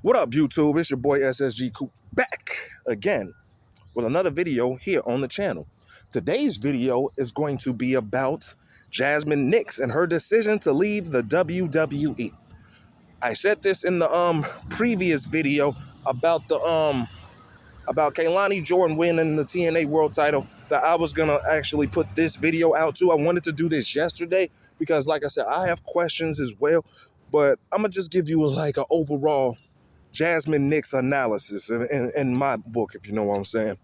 What up, YouTube? It's your boy SSG Coop back again with another video here on the channel. Today's video is going to be about Jazmyn Nyx and her decision to leave the WWE. I said this in the previous video about the about Kaylani Jordan winning the TNA World title that I was gonna actually put this video out too. I wanted to do this yesterday because, like I said, I have questions as well, but I'm gonna just give you like an overall Jazmyn Nyx analysis in my book, if you know what I'm saying.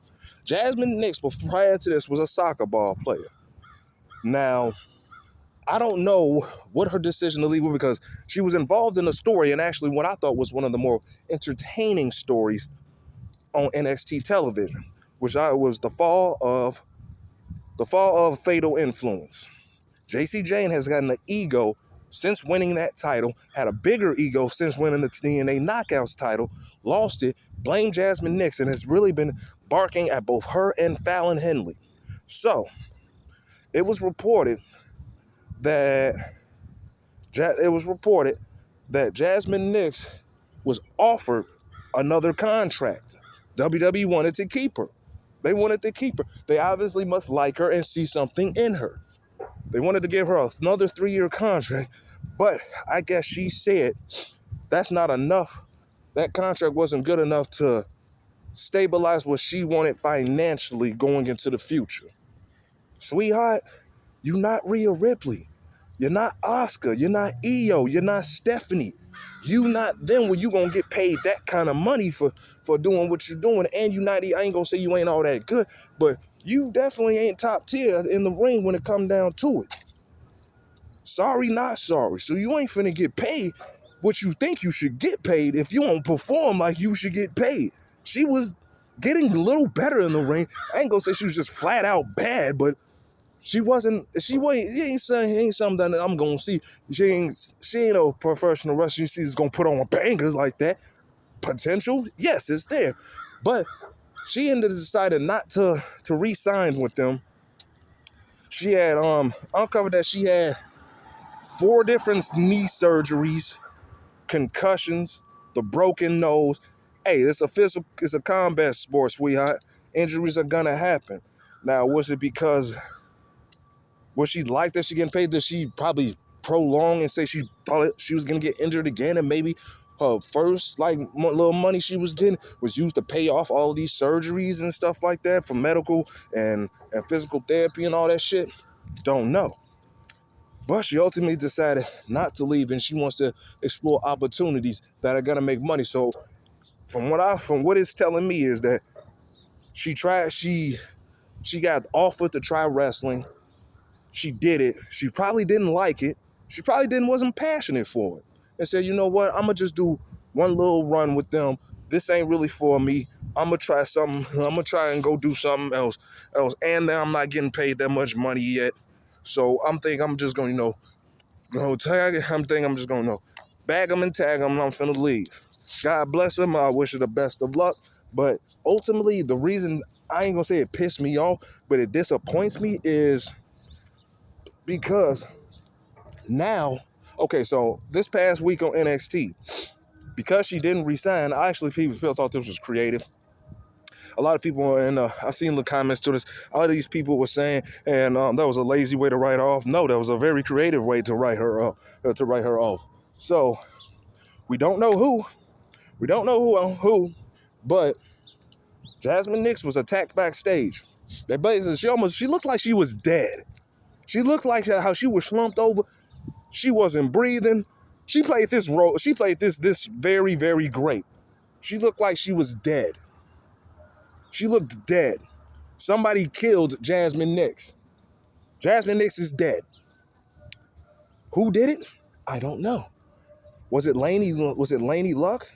Jazmyn Nyx, prior to this, was a soccer ball player. Now, I don't know what her decision to leave was because she was involved in a story, and actually what I thought was one of the more entertaining stories on NXT television, which was the fall of Fatal Influence. JC Jane has gotten an ego since winning that title, had a bigger ego since winning the TNA Knockouts title, lost it, blamed Jazmyn Nyx, and has really been barking at both her and Fallon Henley. So, it was reported that Jazmyn Nyx was offered another contract. WWE wanted to keep her. They wanted to keep her. They obviously must like her and see something in her. They wanted to give her another 3-year contract, but I guess she said that's not enough. That contract wasn't good enough to stabilize what she wanted financially going into the future. Sweetheart, you're not Rhea Ripley. You're not Oscar. You're not Io. You're not Stephanie. You not them when you gonna get paid that kind of money for doing what you're doing. And you not, I ain't gonna say you ain't all that good, but you definitely ain't top tier in the ring when it come down to it. Sorry, not sorry. So you ain't finna get paid what you think you should get paid if you don't perform like you should get paid. She was getting a little better in the ring. I ain't gonna say she was just flat out bad, but she ain't something that I'm gonna see. She ain't a professional wrestler. She's gonna put on bangers like that. Potential, yes, it's there. But she ended up decided not to re-sign with them. She had uncovered that she had 4 different knee surgeries, concussions, the broken nose. Hey, it's a combat sport, sweetheart. Injuries are gonna happen. Now, was it because she liked that she getting paid? That she probably prolong and say she thought she was gonna get injured again, and maybe her first little money she was getting was used to pay off all of these surgeries and stuff like that for medical and physical therapy and all that shit? Don't know. But she ultimately decided not to leave, and she wants to explore opportunities that are gonna make money. So from what it's telling me is that she got offered to try wrestling. She did it. She probably didn't like it. She probably wasn't passionate for it. And said, you know what? I'm gonna just do one little run with them. This ain't really for me. I'm gonna try something. I'm gonna try and go do something else. And then I'm not getting paid that much money yet. So I'm just gonna, tag it. I'm just gonna, bag them and tag them, and I'm finna leave. God bless them. I wish her the best of luck. But ultimately, the reason I ain't gonna say it pissed me off, but it disappoints me is because now, okay, so this past week on NXT, because she didn't resign, people thought this was creative. A lot of people, and I seen the comments to this, a lot of these people were saying, and that was a lazy way to write her off. No, that was a very creative way to write her off. So, we don't know who, but Jazmyn Nyx was attacked backstage. She looks like she was dead. She looked like how she was slumped over. She wasn't breathing. She played this role. She played this very, very great. She looked like she was dead. She looked dead. Somebody killed Jazmyn Nyx. Jazmyn Nyx is dead. Who did it? I don't know. Was it Laney Luck?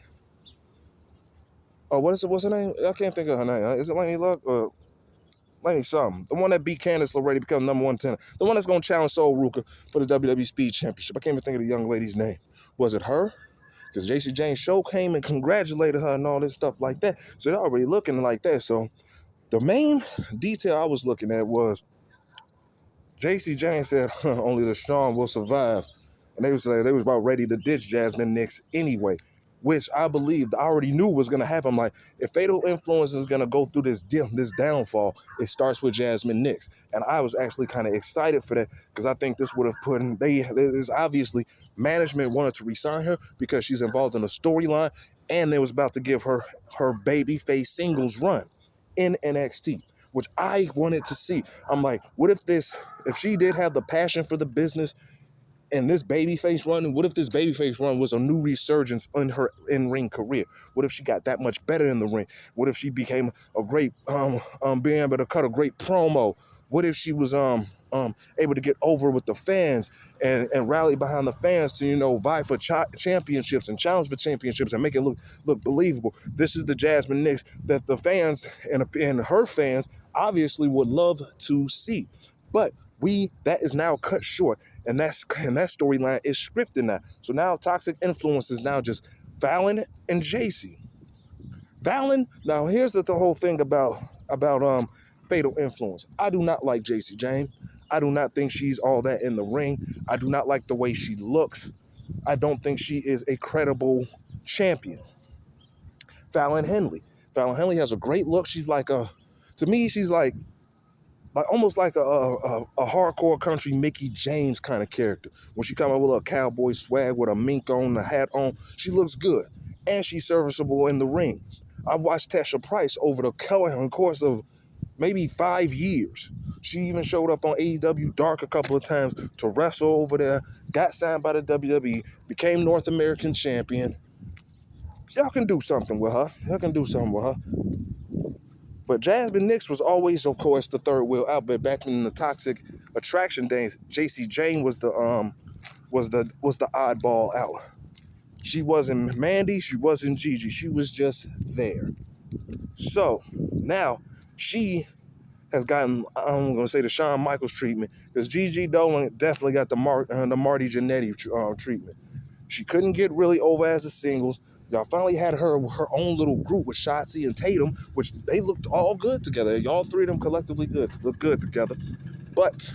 Oh, what's her name? I can't think of her name. Is it Laney Luck or Laney something? The one that beat Candice LeRae to become number 1 contender. The one that's going to challenge Sol Ruka for the WWE Speed Championship. I can't even think of the young lady's name. Was it her? Because JC Jane show came and congratulated her and all this stuff like that. So they're already looking like that. So the main detail I was looking at was JC Jane said, only the strong will survive. And they was about ready to ditch Jazmyn Nyx anyway. which I believed, I already knew was going to happen. Like, if Fatal Influence is going to go through this downfall, it starts with Jazmyn Nyx. And I was actually kind of excited for that because I think this would have put in, there's obviously management wanted to resign her because she's involved in a storyline, and they was about to give her her babyface singles run in NXT, which I wanted to see. I'm like, what if she did have the passion for the business and this babyface run, what if this babyface run was a new resurgence in her in-ring career? What if she got that much better in the ring? What if she became a great, being able to cut a great promo? What if she was able to get over with the fans and rally behind the fans to, vie for championships and challenge for championships and make it look believable? This is the Jazmyn Nyx that the fans and her fans obviously would love to see. But that is now cut short, and that storyline is scripted now. So now Toxic Influence is now just Fallon and JC. Fallon, now here's the whole thing about Fatal Influence. I do not like JC Jane. I do not think she's all that in the ring. I do not like the way she looks. I don't think she is a credible champion. Fallon Henley. Fallon Henley has a great look. She's to me, she's like almost like a hardcore country Mickey James kind of character. When she come out with a cowboy swag with a mink on, the hat on, she looks good. And she's serviceable in the ring. I watched Tasha Price over the course of maybe 5 years. She even showed up on AEW Dark a couple of times to wrestle over there, got signed by the WWE, became North American champion. Y'all can do something with her. But Jazmyn Nyx was always, of course, the third wheel out. But back in the Toxic Attraction days, JC Jane was the oddball out. She wasn't Mandy, she wasn't Gigi. She was just there. So now she has gotten, I'm going to say, the Shawn Michaels treatment, because Gigi Dolan definitely got the Marty Jannetty treatment. She couldn't get really over as a singles. Y'all finally had her own little group with Shotzi and Tatum, which they looked all good together. Y'all three of them collectively look good together. But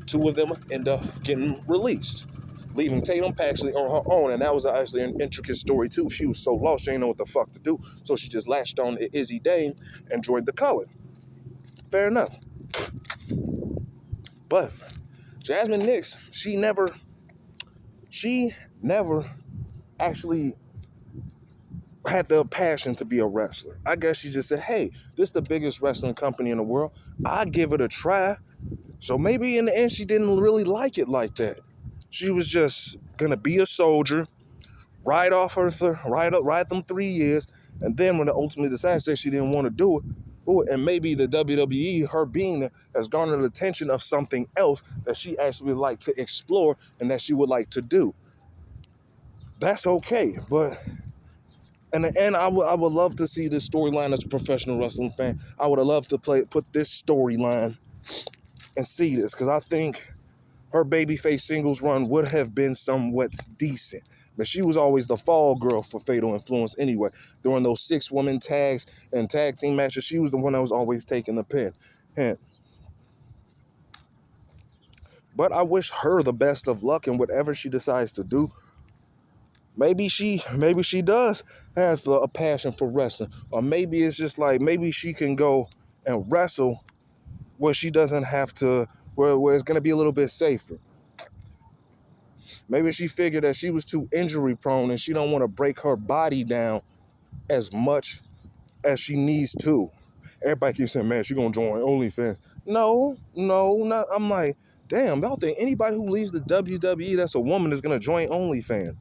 two of them end up getting released, leaving Tatum actually on her own. And that was actually an intricate story too. She was so lost, she didn't know what the fuck to do. So she just latched on to Izzy Dane and joined the Cullen. Fair enough. But Jazmyn Nyx, she never actually had the passion to be a wrestler. I guess she just said, hey, this is the biggest wrestling company in the world. I'll give it a try. So maybe in the end, she didn't really like it like that. She was just going to be a soldier, ride them 3 years, and then when they ultimately decided that she didn't want to do it, and maybe the WWE, her being there, has garnered the attention of something else that she actually would like to explore and that she would like to do. That's okay, but in the end, I would love to see this storyline as a professional wrestling fan. I would have loved to put this storyline and see this, because I think her babyface singles run would have been somewhat decent. But she was always the fall girl for Fatal Influence anyway. During those 6-woman tags and tag team matches, she was the one that was always taking the pin. But I wish her the best of luck in whatever she decides to do. Maybe she does have a passion for wrestling. Or maybe it's just like, maybe she can go and wrestle where she doesn't have to, where it's going to be a little bit safer. Maybe she figured that she was too injury prone and she don't want to break her body down as much as she needs to. Everybody keeps saying, man, she going to join OnlyFans. No, not. I'm like, damn, y'all think anybody who leaves the WWE that's a woman is going to join OnlyFans?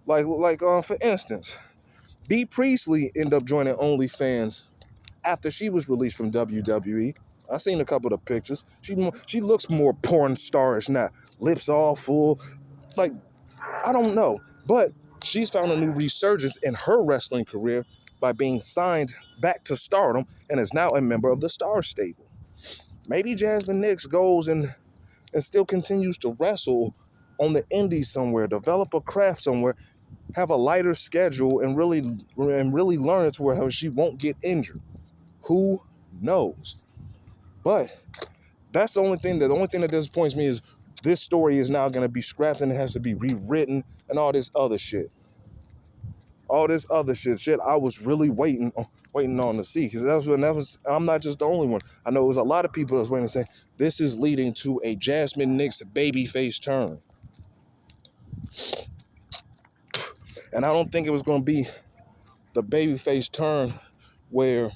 Like for instance, Bea Priestley ended up joining OnlyFans after she was released from WWE. I seen a couple of the pictures. She looks more porn starish now. Lips all full. Like, I don't know. But she's found a new resurgence in her wrestling career by being signed back to Stardom and is now a member of the Star Stable. Maybe Jazmyn Nyx goes and still continues to wrestle on the indies somewhere, develop a craft somewhere, have a lighter schedule, and really learn it to where she won't get injured. Who knows? But that's the only thing that disappoints me is this story is now going to be scrapped and it has to be rewritten and all this other shit. all this other shit I was really waiting on to see, because I'm not just the only one. I know it was a lot of people that was waiting to say this is leading to a Jazmyn Nyx babyface turn, and I don't think it was going to be the babyface turn where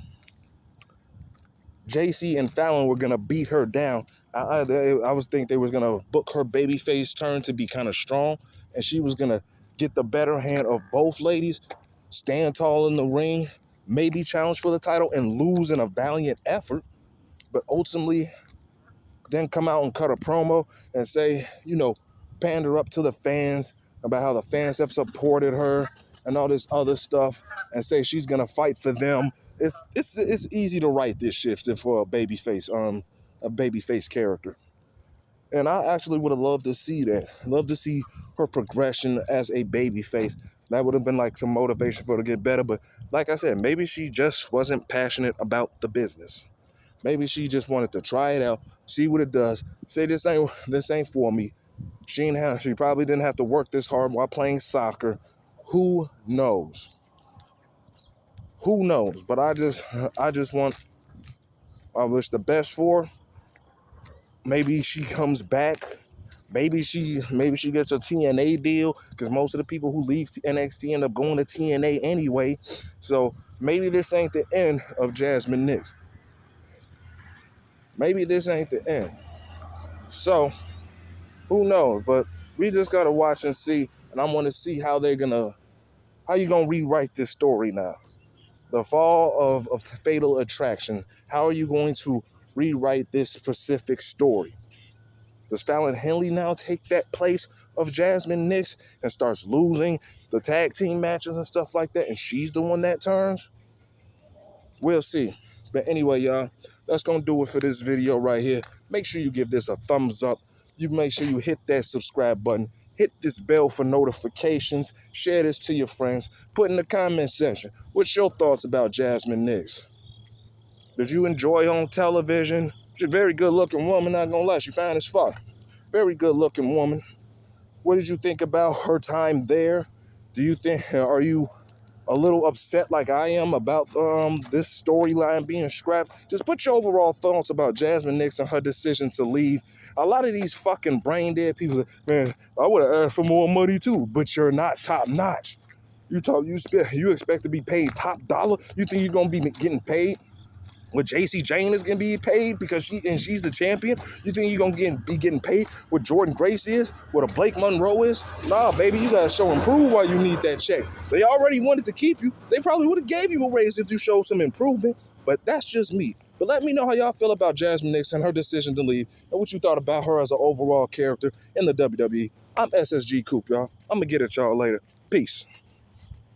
JC and Fallon were gonna beat her down. I was think they was gonna book her babyface turn to be kind of strong, and she was gonna get the better hand of both ladies, stand tall in the ring, maybe challenge for the title and lose in a valiant effort, but ultimately then come out and cut a promo and say, pander up to the fans about how the fans have supported her and all this other stuff, and say she's gonna fight for them. It's easy to write this shit for a babyface character. And I actually would have loved to see that. Love to see her progression as a babyface. That would have been like some motivation for her to get better. But like I said, maybe she just wasn't passionate about the business. Maybe she just wanted to try it out, see what it does. Say this ain't for me. She probably didn't have to work this hard while playing soccer. Who knows? Who knows? But I wish the best for her. Maybe she comes back. Maybe she gets a TNA deal, because most of the people who leave NXT end up going to TNA anyway. So maybe this ain't the end of Jazmyn Nyx. Maybe this ain't the end. So who knows? But we just gotta watch and see. And I want to see how you gonna rewrite this story now. The fall of Fatal Attraction. How are you going to rewrite this specific story? Does Fallon Henley now take that place of Jazmyn Nyx and starts losing the tag team matches and stuff like that, and she's the one that turns? We'll see. But anyway, y'all, that's going to do it for this video right here. Make sure you give this a thumbs up. You make sure you hit that subscribe button. Hit this bell for notifications. Share this to your friends. Put in the comment section, what's your thoughts about Jazmyn Nyx? Did you enjoy on television? She's a very good-looking woman, not gonna lie. She fine as fuck. Very good-looking woman. What did you think about her time there? Are you a little upset like I am about this storyline being scrapped? Just put your overall thoughts about Jazmyn Nyx and her decision to leave. A lot of these fucking brain-dead people say, man, I would have asked for more money too, but you're not top-notch. You expect to be paid top dollar? You think you're gonna be getting paid what JC Jane is gonna be paid because she's the champion? You think you're gonna be getting paid what Jordan Grace is, what a Blake Monroe is? Nah, baby, you gotta show and prove why you need that check. They already wanted to keep you. They probably would have gave you a raise if you showed some improvement. But that's just me. But let me know how y'all feel about Jazmyn Nyx and her decision to leave, and what you thought about her as an overall character in the WWE. I'm SSG Coop, y'all. I'm gonna get at y'all later. Peace.